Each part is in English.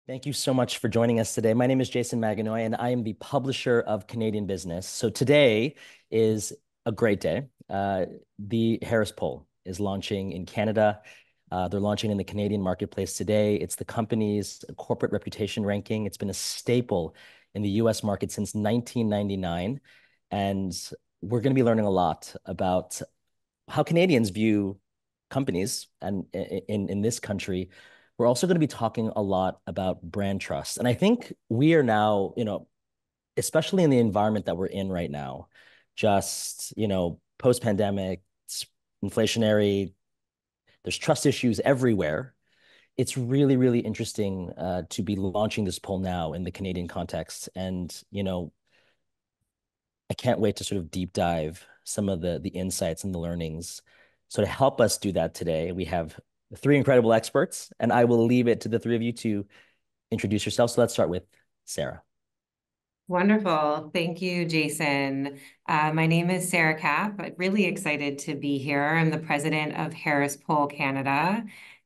Thank you so much for joining us today. My name is Jason Maganoy, and I am the publisher of Canadian Business. So today is a great day. The Harris Poll is launching in Canada. They're launching in the Canadian marketplace today. It's the company's corporate reputation ranking. It's been a staple in the US market since 1999. And we're going to be learning a lot about how Canadians view companies and in this country. We're also going to be talking a lot about brand trust. And I think we are now, especially in the environment that we're in right now, just, post-pandemic, it's inflationary, there's trust issues everywhere. It's really, really interesting to be launching this poll now in the Canadian context. And, I can't wait to sort of deep dive some of the insights and the learnings. So to help us do that today, we have three incredible experts, and I will leave it to the three of you to introduce yourselves. So let's start with Sara. Wonderful. Thank you, Jason. My name is Sara Cappe. I'm really excited to be here. I'm the president of Harris Poll Canada.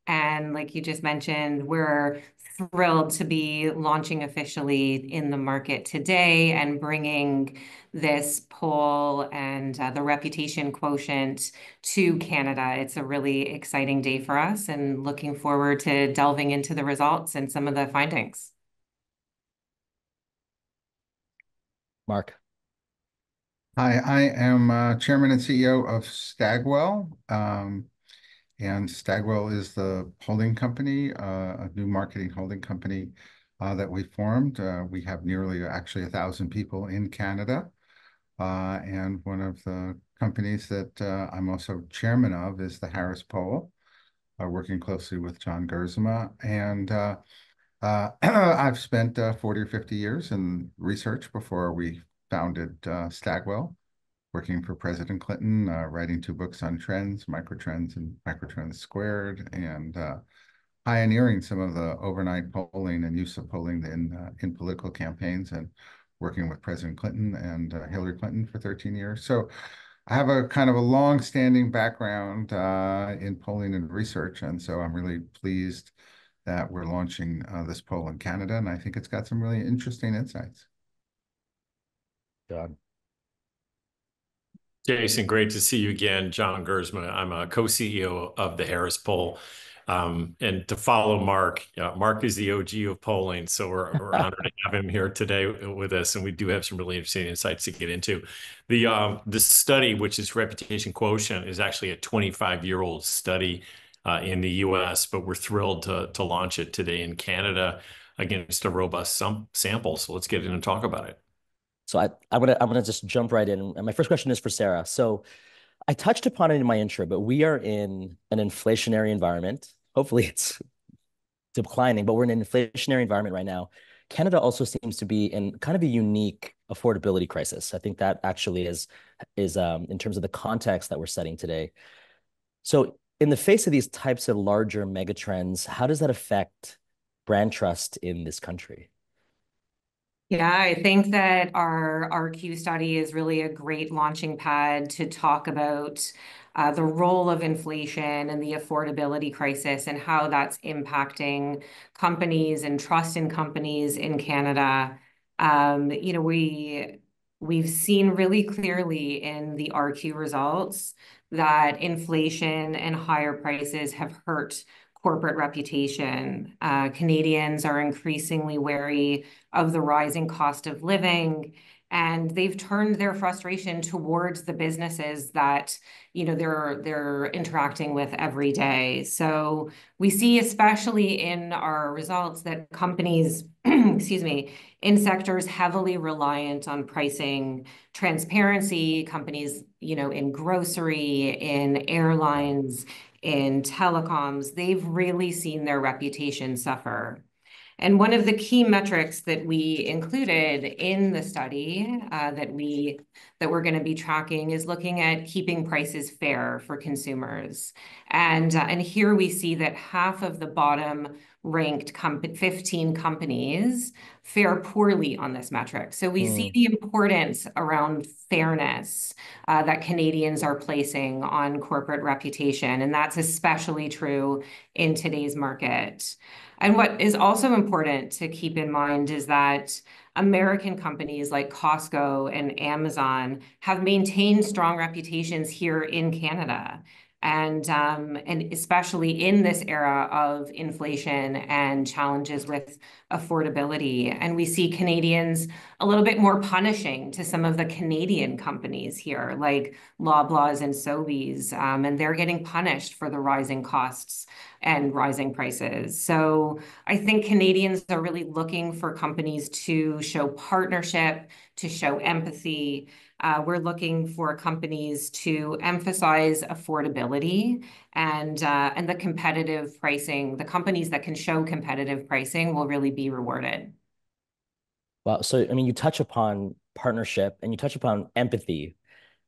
And like you just mentioned, we're thrilled to be launching officially in the market today and bringing this poll and the reputation quotient to Canada. It's a really exciting day for us and looking forward to delving into the results and some of the findings. Mark. Hi, I am Chairman and CEO of Stagwell. And Stagwell is the holding company, a new marketing holding company that we formed. We have nearly actually 1,000 people in Canada. And one of the companies that I'm also chairman of is the Harris Poll, working closely with John Gerzema. And I've spent 40 or 50 years in research before we founded Stagwell, working for President Clinton, writing 2 books on trends, microtrends and microtrends squared, and pioneering some of the overnight polling and use of polling in political campaigns, and working with President Clinton and Hillary Clinton for 13 years. So I have a kind of a long-standing background in polling and research, and so I'm really pleased that we're launching this poll in Canada, and I think it's got some really interesting insights. John. Jason, great to see you again. John Gerzema. I'm a co-CEO of the Harris Poll. And to follow Mark, Mark is the OG of polling, so we're honored to have him here today with us, and we do have some really interesting insights to get into. The study, which is reputation quotient, is actually a 25-year-old study in the U.S., but we're thrilled to launch it today in Canada against a robust sample. So let's get in and talk about it. So I'm gonna just jump right in. And my first question is for Sara. So I touched upon it in my intro, but we are in an inflationary environment. Hopefully it's declining, but we're in an inflationary environment right now. Canada also seems to be in kind of a unique affordability crisis. I think that actually is in terms of the context that we're setting today. So in the face of these types of larger mega trends, how does that affect brand trust in this country? Yeah, I think that our RQ study is really a great launching pad to talk about the role of inflation and the affordability crisis and how that's impacting companies and trust in companies in Canada. We've seen really clearly in the RQ results that inflation and higher prices have hurt corporate reputation. Canadians are increasingly wary of the rising cost of living, and they've turned their frustration towards the businesses that they're interacting with every day. So we see, especially in our results, that companies, excuse me, in sectors heavily reliant on pricing transparency, companies, in grocery, in airlines, in telecoms, they've really seen their reputation suffer. And one of the key metrics that we included in the study that we that we're going to be tracking is looking at keeping prices fair for consumers. And here we see that half of the bottom ranked 15 companies fare poorly on this metric. So we see the importance around fairness that Canadians are placing on corporate reputation. And that's especially true in today's market. And what is also important to keep in mind is that American companies like Costco and Amazon have maintained strong reputations here in Canada. And especially in this era of inflation and challenges with affordability. And we see Canadians a little bit more punishing to some of the Canadian companies here, like Loblaws and Sobeys, and they're getting punished for the rising costs and rising prices. So I think Canadians are really looking for companies to show partnership, to show empathy. We're looking for companies to emphasize affordability and the competitive pricing. The companies that can show competitive pricing will really be rewarded. Wow. So, I mean, you touch upon partnership and you touch upon empathy.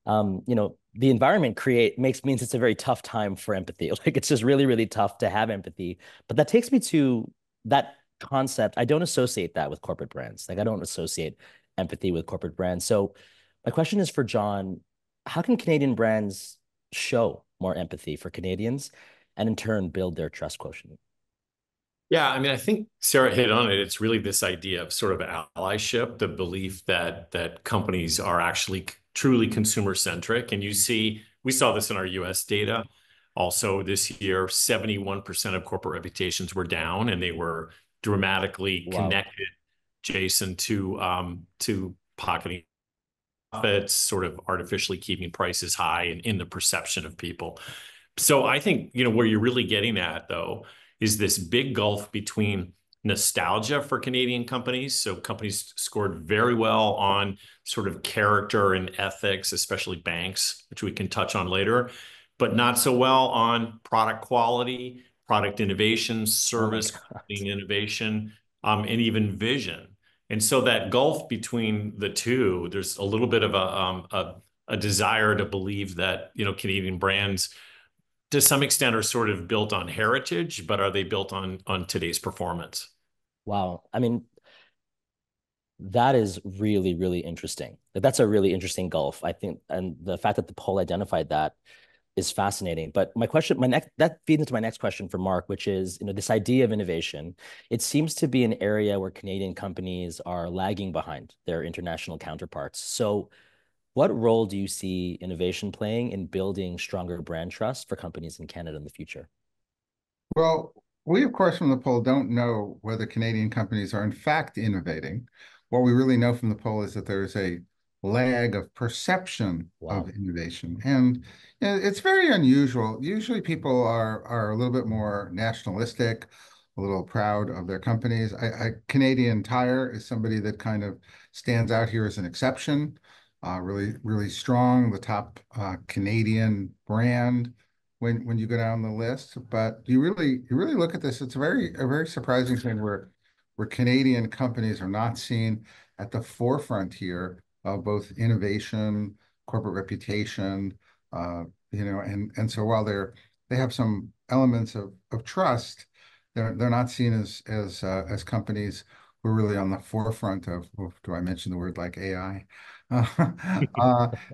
The environment means it's a very tough time for empathy. Like it's just really, really tough to have empathy. But that takes me to that concept. I don't associate that with corporate brands. Like I don't associate empathy with corporate brands. So my question is for John, how can Canadian brands show more empathy for Canadians and in turn build their trust quotient? Yeah, I mean, I think Sara hit on it. It's really this idea of sort of allyship, the belief that companies are actually truly consumer centric. And we saw this in our US data. Also this year, 71% of corporate reputations were down, and they were dramatically connected, Jason, to pocketing profits, sort of artificially keeping prices high and in the perception of people. So I think, where you're really getting at, though, is this big gulf between nostalgia for Canadian companies. So companies scored very well on sort of character and ethics, especially banks, which we can touch on later, but not so well on product quality, product innovation, service innovation, and even vision. And so that gulf between the two, there's a little bit of a desire to believe that, Canadian brands to some extent are sort of built on heritage, but are they built on today's performance? Wow. I mean, that is really, really interesting. That's a really interesting gulf, I think. And the fact that the poll identified that is fascinating. But that feeds into my next question for Mark, which is, this idea of innovation. It seems to be an area where Canadian companies are lagging behind their international counterparts. So what role do you see innovation playing in building stronger brand trust for companies in Canada in the future? Well, we, of course, from the poll don't know whether Canadian companies are in fact innovating. What we really know from the poll is that there's a lag of perception of innovation. And it's very unusual. Usually people are a little bit more nationalistic, a little proud of their companies. Canadian Tire is somebody that kind of stands out here as an exception, really, really strong, the top Canadian brand when you go down the list. But you really look at this, it's a very surprising thing where Canadian companies are not seen at the forefront here of both innovation, corporate reputation, and so while they have some elements of trust, they're not seen as companies who are really on the forefront of, do I mention the word like AI?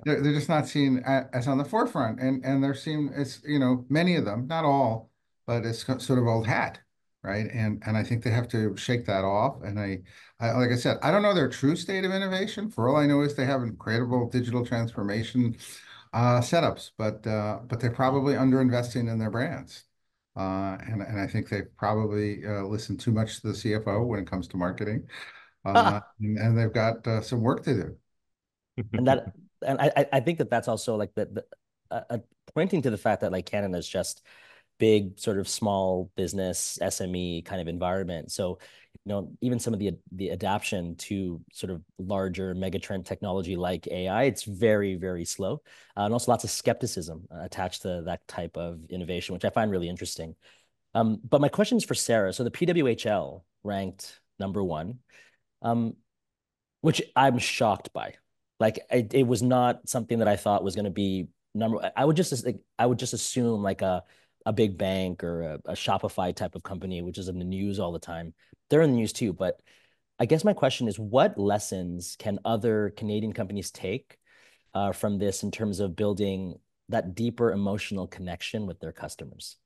They're just not seen as on the forefront, and they're seen as, many of them, not all, but it's sort of old hat, right? And I think they have to shake that off. And I like I said, I don't know their true state of innovation. For all I know is they have incredible digital transformation setups, but they're probably underinvesting in their brands. And I think they probably listen too much to the CFO when it comes to marketing. And they've got some work to do. And I think that's also like pointing to the fact that like Canada is just big sort of small business SME kind of environment. So, even some of the adaptation to sort of larger megatrend technology like AI, it's very, very slow. And also lots of skepticism attached to that type of innovation, which I find really interesting. But my question is for Sara. So the PWHL ranked number one, which I'm shocked by. It was not something that I thought was going to be number. I would just assume like a big bank or a Shopify type of company, which is in the news all the time. They're in the news too, but I guess my question is, what lessons can other Canadian companies take from this in terms of building that deeper emotional connection with their customers?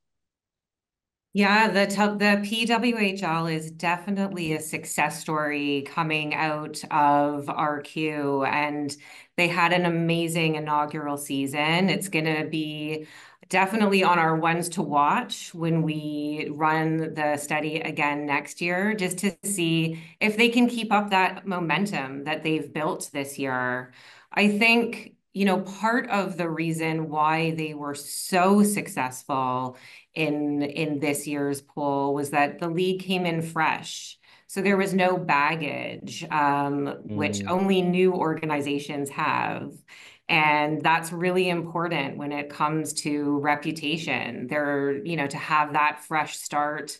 Yeah, the PWHL is definitely a success story coming out of RQ, and they had an amazing inaugural season. It's going to be definitely on our ones to watch when we run the study again next year, just to see if they can keep up that momentum that they've built this year. I think, part of the reason why they were so successful in this year's poll was that the league came in fresh. So there was no baggage, which Mm, only new organizations have. And that's really important when it comes to reputation. To have that fresh start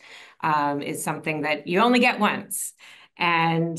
is something that you only get once. And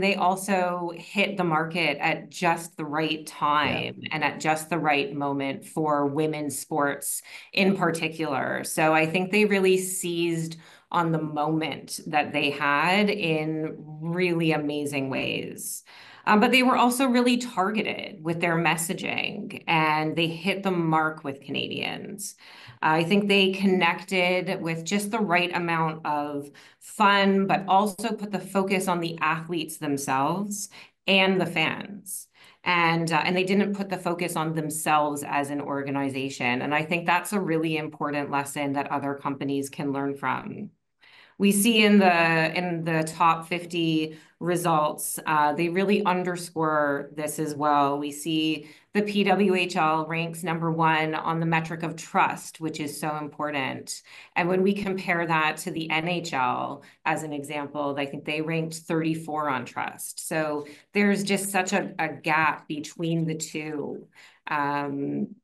they also hit the market at just the right yeah. time and at just the right moment for women's sports in particular. So I think they really seized on the moment that they had in really amazing ways. But they were also really targeted with their messaging, and they hit the mark with Canadians. I think they connected with just the right amount of fun, but also put the focus on the athletes themselves and the fans. And they didn't put the focus on themselves as an organization. And I think that's a really important lesson that other companies can learn from. We see in the top 50 results, they really underscore this as well. We see the PWHL ranks #1 on the metric of trust, which is so important. And when we compare that to the NHL, as an example, I think they ranked 34 on trust. So there's just such a gap between the two. And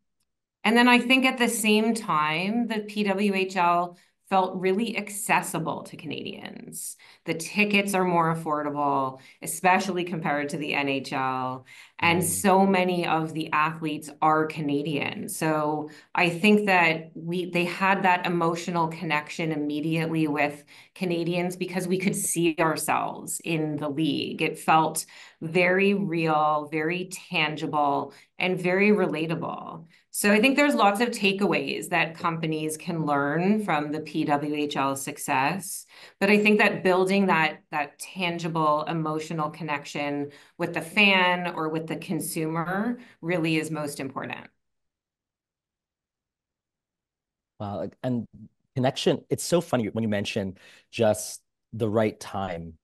then I think at the same time, the PWHL felt really accessible to Canadians. The tickets are more affordable, especially compared to the NHL. And Mm. so many of the athletes are Canadian. So I think that they had that emotional connection immediately with Canadians because we could see ourselves in the league. It felt very real, very tangible, and very relatable. So I think there's lots of takeaways that companies can learn from the PWHL success. But I think that building that tangible emotional connection with the fan or with the consumer really is most important. And connection, it's so funny when you mention just the right time.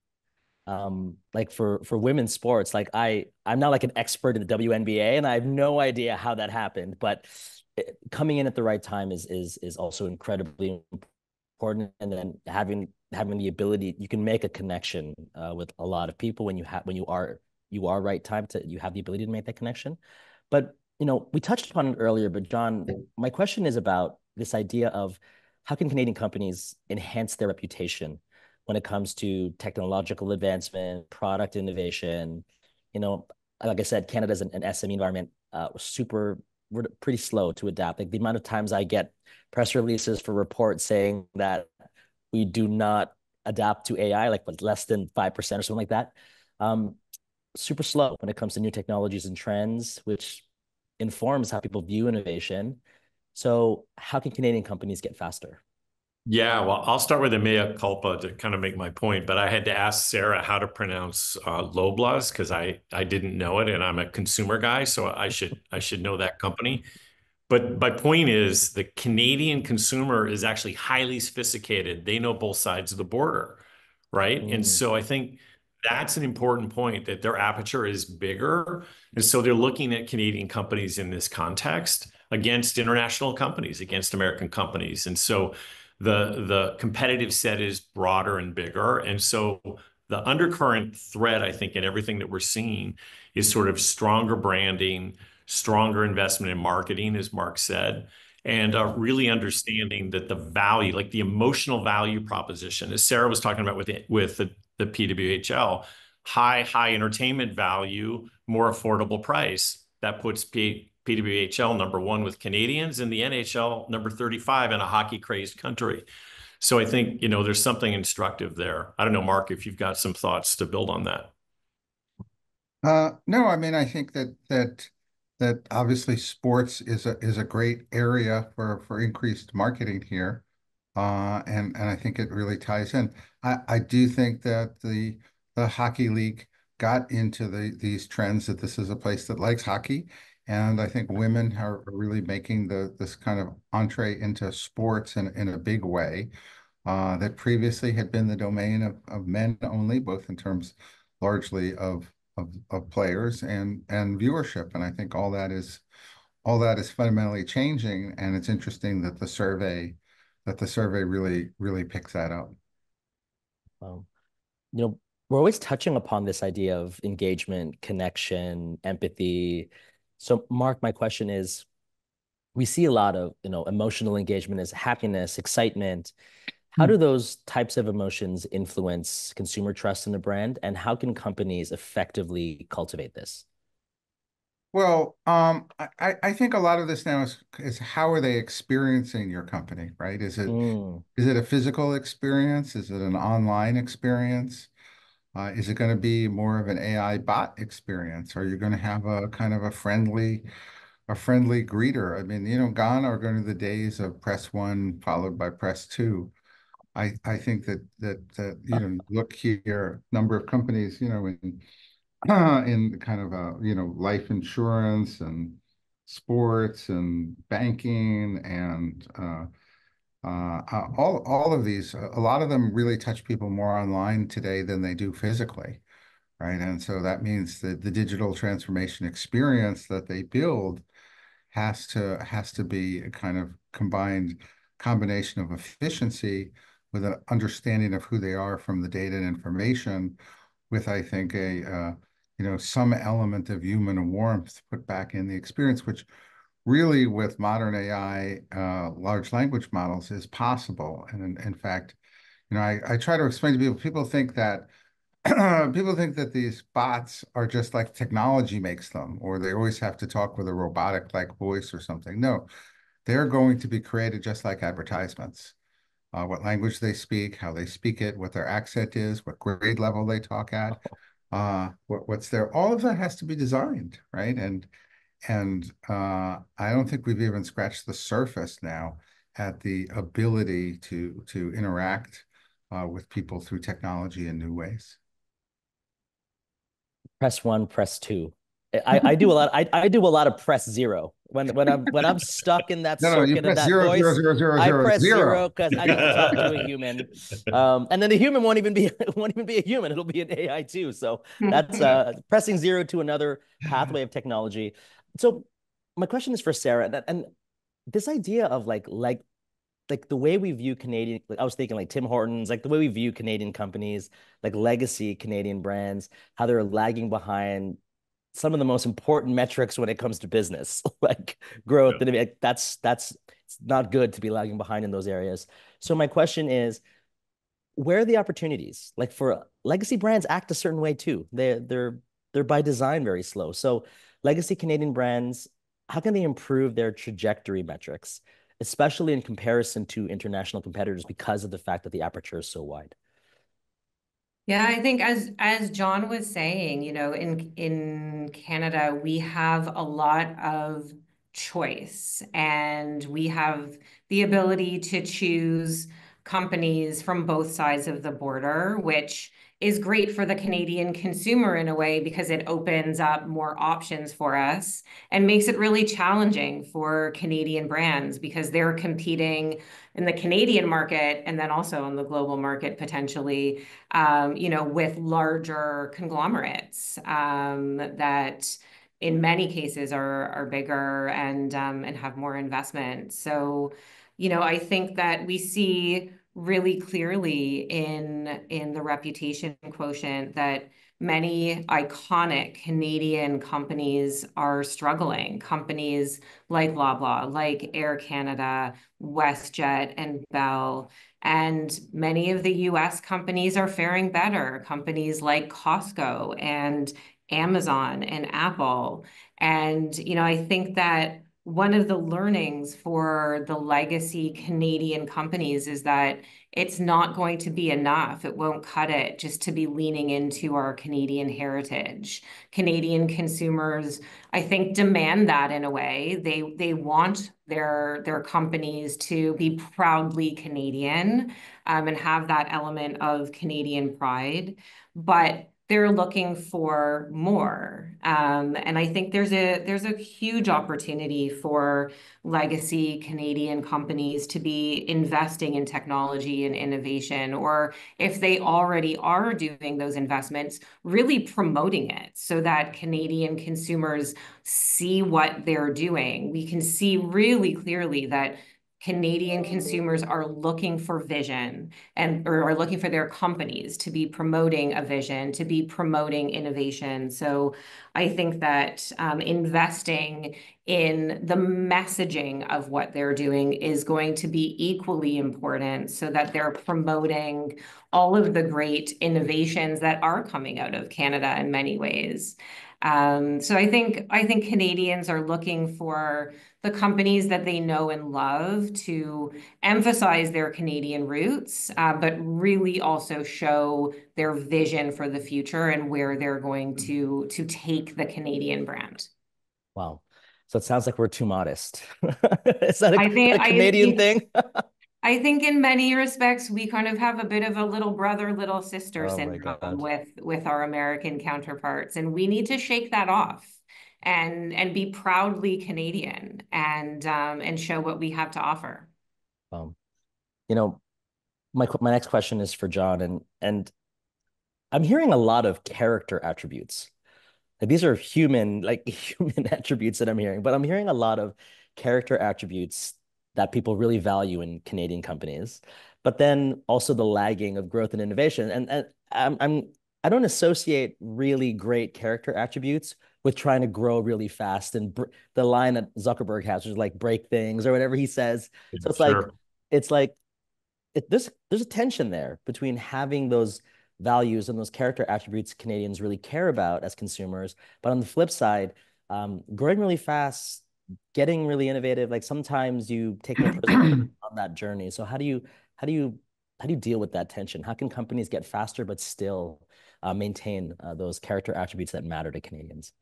Like for women's sports, like I'm not like an expert in the WNBA, and I have no idea how that happened, but coming in at the right time is also incredibly important. And then having the ability, you can make a connection with a lot of people when you are right time to you have the ability to make that connection. But we touched upon it earlier, but John, my question is about this idea of how can Canadian companies enhance their reputation when it comes to technological advancement, product innovation. Like I said, Canada's an SME environment, we're pretty slow to adapt. Like the amount of times I get press releases for reports saying that we do not adapt to AI, like less than 5% or something like that. Um, Super slow when it comes to new technologies and trends, which informs how people view innovation. So how can Canadian companies get faster? Yeah, well, I'll start with a mea culpa to kind of make my point, but I had to ask Sara how to pronounce Loblaws because I didn't know it, and I'm a consumer guy, so I should know that company. But my point is the Canadian consumer is actually highly sophisticated. They know both sides of the border, right? And Mm, so I think that's an important point that their aperture is bigger. And so they're looking at Canadian companies in this context against international companies, against American companies. And so the competitive set is broader and bigger. And so the undercurrent thread, I think, in everything that we're seeing is sort of stronger branding, stronger investment in marketing, as Mark said, and really understanding that the value, like the emotional value proposition, as Sara was talking about with the PWHL, high entertainment value, more affordable price. That puts PWHL #1 with Canadians and the NHL number 35 in a hockey crazed country. So I think, there's something instructive there. I don't know, Mark, if you've got some thoughts to build on that. No, I mean, I think that obviously sports is a great area for increased marketing here, and I think it really ties in. I do think that the hockey league got into these trends that this is a place that likes hockey, and I think women are really making this kind of entree into sports in a big way. That previously had been the domain of men only, both in terms largely of players and viewership. And I think all that is fundamentally changing. And it's interesting that the survey really picks that up. Well, we're always touching upon this idea of engagement, connection, empathy. So, Mark, my question is, we see a lot of, emotional engagement as happiness, excitement. How do those types of emotions influence consumer trust in the brand, and how can companies effectively cultivate this? Well, I think a lot of this now is how are they experiencing your company, right? Mm. Is it a physical experience? Is it an online experience? Is it going to be more of an AI bot experience? Are you going to have a kind of a friendly greeter? I mean, gone are going to the days of press one followed by press two. I think that look here, number of companies, in kind of life insurance and sports and banking and all of these, a lot of them really touch people more online today than they do physically, right? And so that means that the digital transformation experience that they build has to be a kind of combination of efficiency with an understanding of who they are from the data and information, with I think some element of human warmth put back in the experience, which really with modern AI, large language models is possible. And in fact, I try to explain to people, people think that people think that these bots are just like technology makes them, or they always have to talk with a robotic like voice or something. No, they're going to be created just like advertisements. What language they speak, how they speak it, what their accent is, what grade level they talk at, what's there. All of that has to be designed, right? And I don't think we've even scratched the surface now at the ability to interact with people through technology in new ways. Press one, press two. I do a lot. I do a lot of press zero when I'm stuck in that No, you circuit of press that zero, zero, voice. zero, zero, I zero, press zero zero. because I need to talk to a human, and then the human won't even be a human. It'll be an AI too. So that's pressing zero to another pathway of technology. So my question is for Sara, and this idea of like the way we view Canadian, like I was thinking like Tim Hortons, like the way we view Canadian companies, like legacy Canadian brands, how they're lagging behind some of the most important metrics when it comes to business, like growth. Yeah. And like, that's it's not good to be lagging behind in those areas. So my question is, where are the opportunities? Like for legacy brands act a certain way too. They're by design very slow. So legacy Canadian brands, how can they improve their trajectory metrics, especially in comparison to international competitors because of the fact that the aperture is so wide? Yeah, I think as John was saying, in Canada, we have a lot of choice and we have the ability to choose companies from both sides of the border, which is great for the Canadian consumer in a way because it opens up more options for us and makes it really challenging for Canadian brands because they're competing in the Canadian market and then also in the global market potentially, with larger conglomerates that in many cases are bigger and have more investment. So, I think that we see really clearly in the reputation quotient that many iconic Canadian companies are struggling. Companies like Loblaw, like Air Canada, WestJet, and Bell. And many of the US companies are faring better. Companies like Costco and Amazon and Apple. And, I think that one of the learnings for the legacy Canadian companies is that it's not going to be enough. It won't cut it just to be leaning into our Canadian heritage. Canadian consumers, I think, demand that in a way. They want their companies to be proudly Canadian, and have that element of Canadian pride. But they're looking for more. And I think there's a huge opportunity for legacy Canadian companies to be investing in technology and innovation, or if they already are doing those investments, really promoting it so that Canadian consumers see what they're doing. We can see really clearly that Canadian consumers are looking for vision or are looking for their companies to be promoting a vision, to be promoting innovation. So I think that investing in the messaging of what they're doing is going to be equally important so that they're promoting all of the great innovations that are coming out of Canada in many ways. So I think Canadians are looking for the companies that they know and love to emphasize their Canadian roots, but really also show their vision for the future and where they're going to take the Canadian brand. Wow. So it sounds like we're too modest. Is that I think a Canadian thing? I think in many respects, we kind of have a bit of a little brother, little sister Oh my syndrome God. with our American counterparts, and we need to shake that off and be proudly Canadian and show what we have to offer. Um, you know, my next question is for John, and I'm hearing a lot of character attributes. Like these are human, like human attributes that I'm hearing, but I'm hearing a lot of character attributes that people really value in Canadian companies. But then also the lagging of growth and innovation. And I don't associate really great character attributes with trying to grow really fast. And the line that Zuckerberg has, which is like break things or whatever he says. So Sure. it's like there's a tension there between having those values and those character attributes Canadians really care about as consumers. But on the flip side, growing really fast, getting really innovative, like sometimes you take no prisoners on that journey. So how do you how do you deal with that tension? How can companies get faster but still maintain those character attributes that matter to Canadians?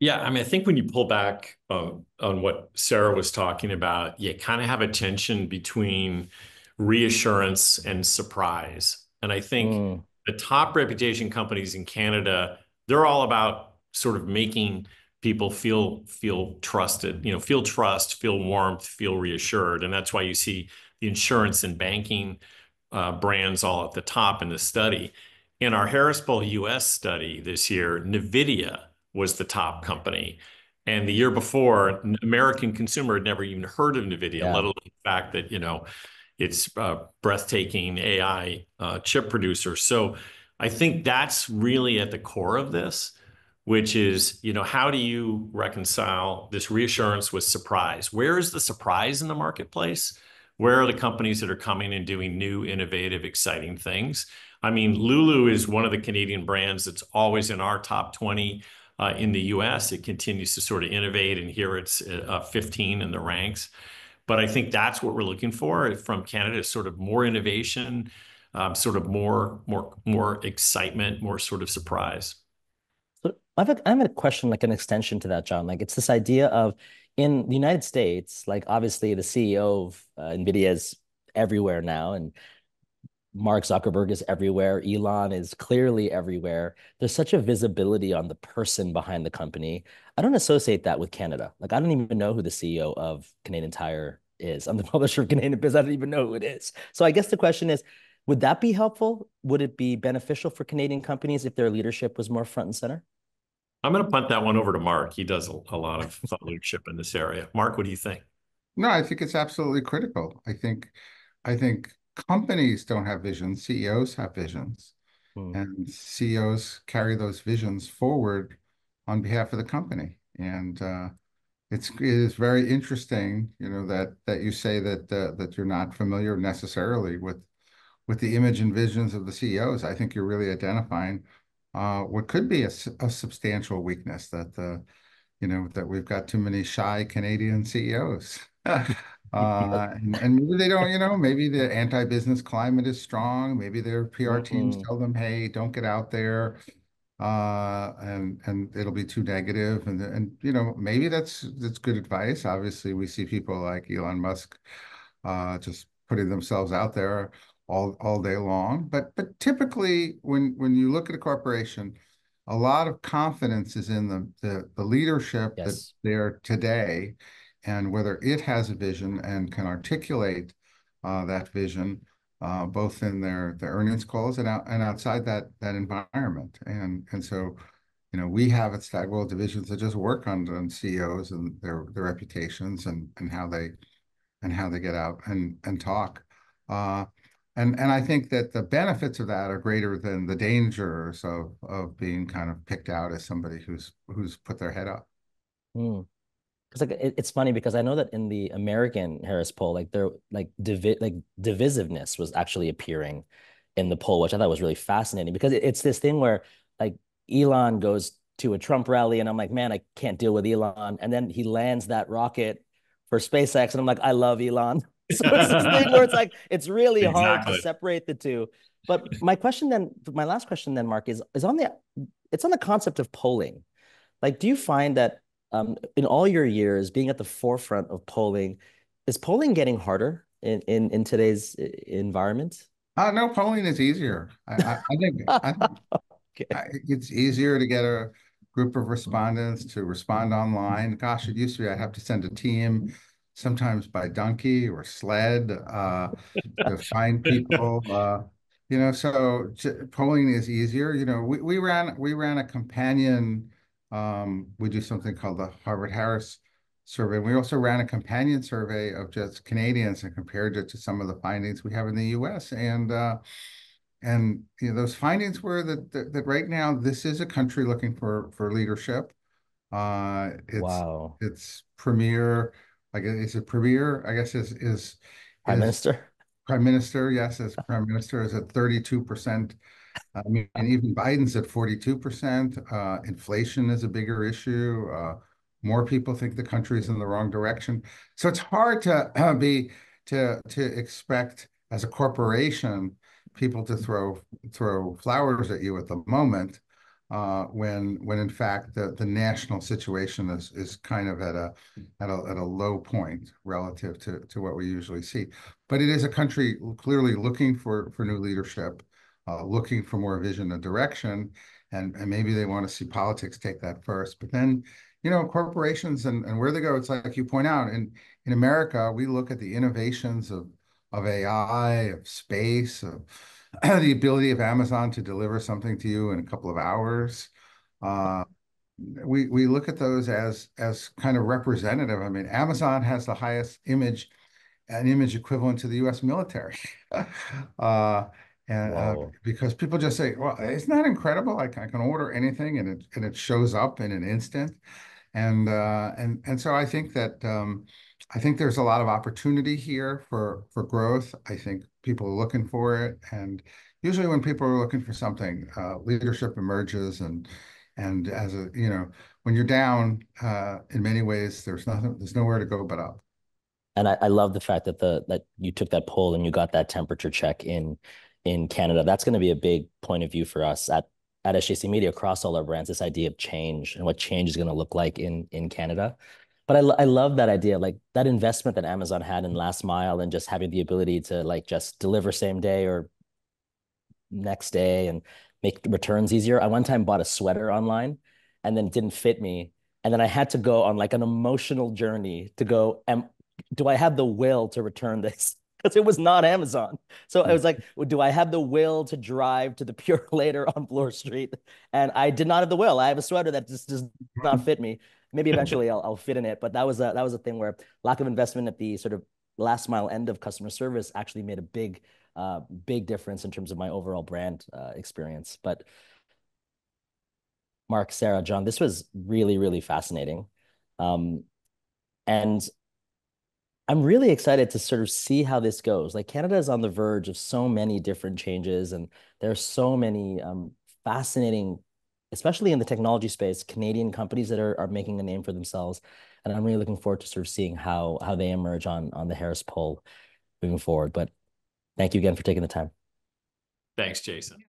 Yeah, I mean, I think when you pull back on what Sara was talking about, you kind of have a tension between reassurance and surprise. And I think Mm, the top reputation companies in Canada, they're all about sort of making people feel trusted, feel trust, feel warmth, feel reassured. And that's why you see the insurance and banking brands all at the top in the study. In our Harris Poll US study this year, NVIDIA was the top company. And the year before, an American consumer had never even heard of NVIDIA, yeah. let alone the fact that, it's a breathtaking AI chip producer. So I think that's really at the core of this, which is, how do you reconcile this reassurance with surprise? Where is the surprise in the marketplace? Where are the companies that are coming and doing new, innovative, exciting things? I mean, Lulu is one of the Canadian brands that's always in our top 20 in the US. It continues to sort of innovate, and here it's 15 in the ranks. But I think that's what we're looking for from Canada is sort of more innovation, sort of more excitement, more sort of surprise. So I have a question, like an extension to that, John. Like it's this idea of in the United States, like obviously the CEO of NVIDIA is everywhere now, and Mark Zuckerberg is everywhere. Elon is clearly everywhere. There's such a visibility on the person behind the company. I don't associate that with Canada. Like I don't even know who the CEO of Canadian Tire is. I'm the publisher of Canadian Biz. I don't even know who it is. So I guess the question is, would that be helpful? Would it be beneficial for Canadian companies if their leadership was more front and center? I'm going to punt that one over to Mark. He does a lot of thought leadership in this area. Mark, what do you think? No, I think it's absolutely critical. I think companies don't have visions, CEOs have visions. Mm. and CEOs carry those visions forward on behalf of the company. And it is very interesting, that you say that you're not familiar necessarily with the image and visions of the CEOs. I think you're really identifying what could be a substantial weakness that we've got too many shy Canadian CEOs. And maybe they don't, maybe the anti-business climate is strong. Maybe their PR teams Mm-mm. tell them, hey, don't get out there. And it'll be too negative. And maybe that's good advice. Obviously, we see people like Elon Musk just putting themselves out there all day long. But typically, when you look at a corporation, a lot of confidence is in the leadership that's Yes. there today, and whether it has a vision and can articulate that vision, both in their earnings calls and outside that environment. And so, we have at Stagwell divisions that just work on CEOs and their reputations and how they get out and talk. Uh, and I think that the benefits of that are greater than the dangers of being kind of picked out as somebody who's put their head up. Mm. Because like it's funny because I know that in the American Harris poll, like there like divisiveness was actually appearing in the poll, which I thought was really fascinating because it's this thing where like Elon goes to a Trump rally and I'm like, man, I can't deal with Elon. And then he lands that rocket for SpaceX and I'm like, I love Elon. So it's this thing where it's like it's really hard to Exactly. separate the two. But my last question then, Mark, is on the concept of polling. Like, do you find that in all your years being at the forefront of polling, is polling getting harder in today's environment? No, polling is easier. I think Okay. it's easier to get a group of respondents to respond online. Gosh, it used to be I'd have to send a team, sometimes by donkey or sled, to find people. So polling is easier. We ran a companion. We do something called the Harvard Harris survey. We also ran a companion survey of just Canadians and compared it to some of the findings we have in the U.S. And those findings were that right now this is a country looking for leadership. Uh, it's Wow. it's premier, like is it premier? I guess Prime is Minister? prime minister. Yes, as prime minister is at 32%. I mean, even Biden's at 42%. Inflation is a bigger issue. More people think the country's in the wrong direction. So it's hard to to expect as a corporation people to throw flowers at you at the moment, when in fact the national situation is kind of at a low point relative to what we usually see. But it is a country clearly looking for new leadership, looking for more vision and direction, and maybe they want to see politics take that first. But then, corporations and where they go, it's like you point out, in America, we look at the innovations of AI, of space, of the ability of Amazon to deliver something to you in a couple of hours. Uh, we look at those as kind of representative. I mean, Amazon has the highest an image equivalent to the U.S. military. uh, and Whoa. because people just say, "Well, isn't that incredible? I can order anything and it shows up in an instant." And so I think there's a lot of opportunity here for growth. I think people are looking for it, and usually when people are looking for something, leadership emerges, and as when you're down, in many ways, there's nowhere to go but up. And I love the fact that that you took that poll and you got that temperature check in Canada. That's going to be a big point of view for us at SJC Media across all our brands, this idea of change and what change is going to look like in Canada. But I love that idea, like that investment that Amazon had in last mile and just having the ability to like just deliver same day or next day and make returns easier. I one time bought a sweater online and then it didn't fit me. And then I had to go on like an emotional journey to go, do I have the will to return this? Because it was not Amazon. So I was like, well, do I have the will to drive to the Pure later on Bloor Street? And I did not have the will. I have a sweater that just does not fit me. Maybe eventually I'll fit in it. But that was a thing where lack of investment at the sort of last mile end of customer service actually made a big big difference in terms of my overall brand experience. But Mark, Sarah, John, this was really, really fascinating. Um, and I'm really excited to sort of see how this goes. Like Canada is on the verge of so many different changes, and there are so many fascinating, especially in the technology space, Canadian companies that are making a name for themselves. And I'm really looking forward to sort of seeing how they emerge on the Harris poll moving forward. But thank you again for taking the time. Thanks, Jason.